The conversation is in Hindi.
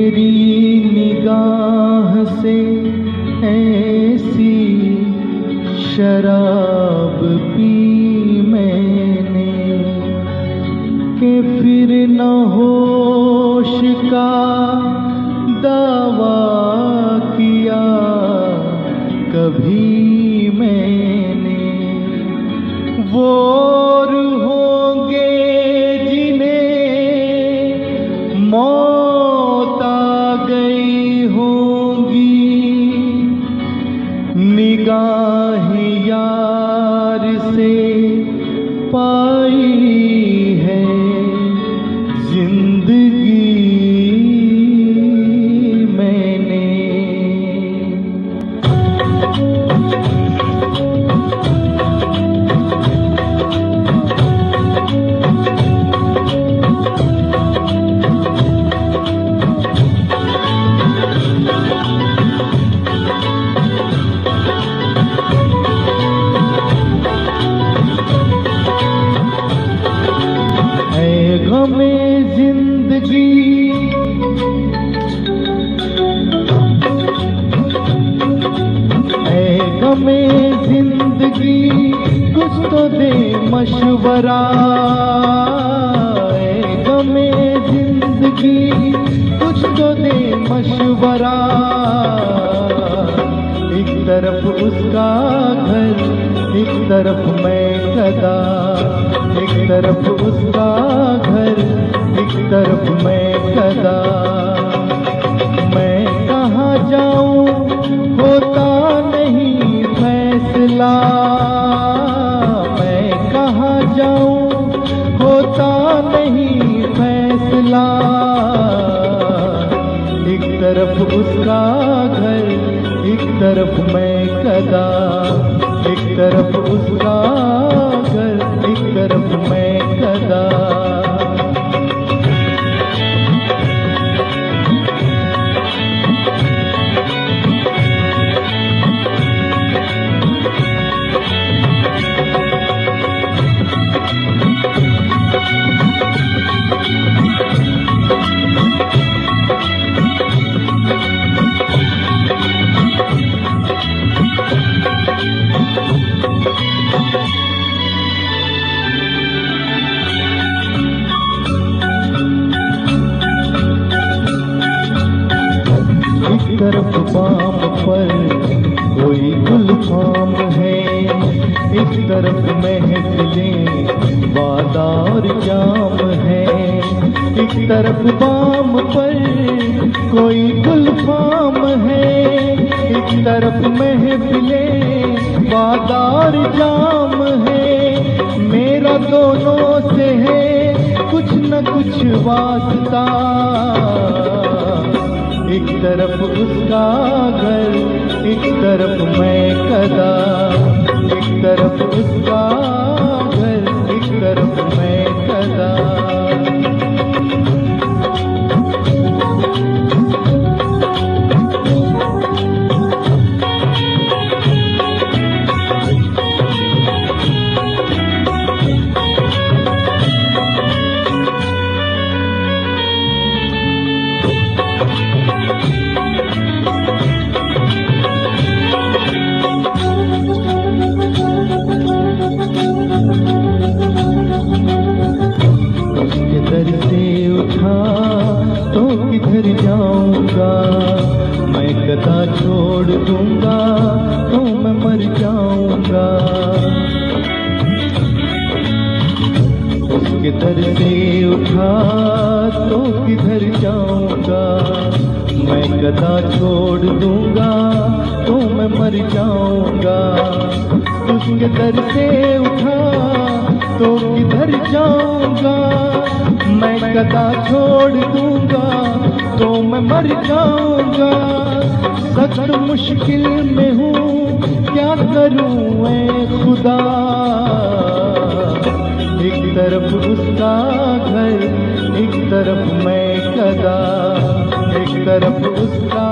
तेरी निगाह से ऐसी शराब पी मैंने कि फिर न होश का दावा किया कभी मैंने। वो होंगे जिन्हें मौत आ गई होंगी, निगाहें यार से पाई है जिंदगी मैंने। हमें जिंदगी हमें जिंदगी कुछ तो दे मशवरा, हमें जिंदगी कुछ तो दे मशवरा। एक तरफ उसका घर, एक तरफ मैं कदा, एक तरफ उसका घर, एक तरफ मैं कदा। मैं कहाँ जाऊँ होता नहीं फैसला, मैं कहाँ जाऊँ होता नहीं फैसला। एक तरफ उसका घर, एक तरफ मैं कदा, एक तरफ उसका घर, एक तरफ मैं कदा। एक तरफ बाम पर कोई गुलफाम है, एक तरफ महफिलें बादार जाम है। एक तरफ बाम पर कोई गुलफाम है, एक तरफ महफिलें बादार जाम है। मेरा दोनों से है कुछ न कुछ वास्ता, एक तरफ उसका घर, एक तरफ मैं कदा। एक तरफ उसका घर, एक तरफ मैं कदा। तो किधर जाऊंगा मैं, कदा छोड़ दूंगा तो मैं मर जाऊंगा। उसके दर से उठा तो किधर जाऊंगा मैं, कदा छोड़ दूंगा तो मैं मर जाऊंगा। उसके दर से उठा तो किधर जाऊंगा मैं, कदा छोड़ दूंगा तो मैं मर जाऊंगा। सख्त मुश्किल में हूँ क्या करूँ ऐ खुदा। एक तरफ उसका घर, एक तरफ मैं कदा, एक तरफ उसका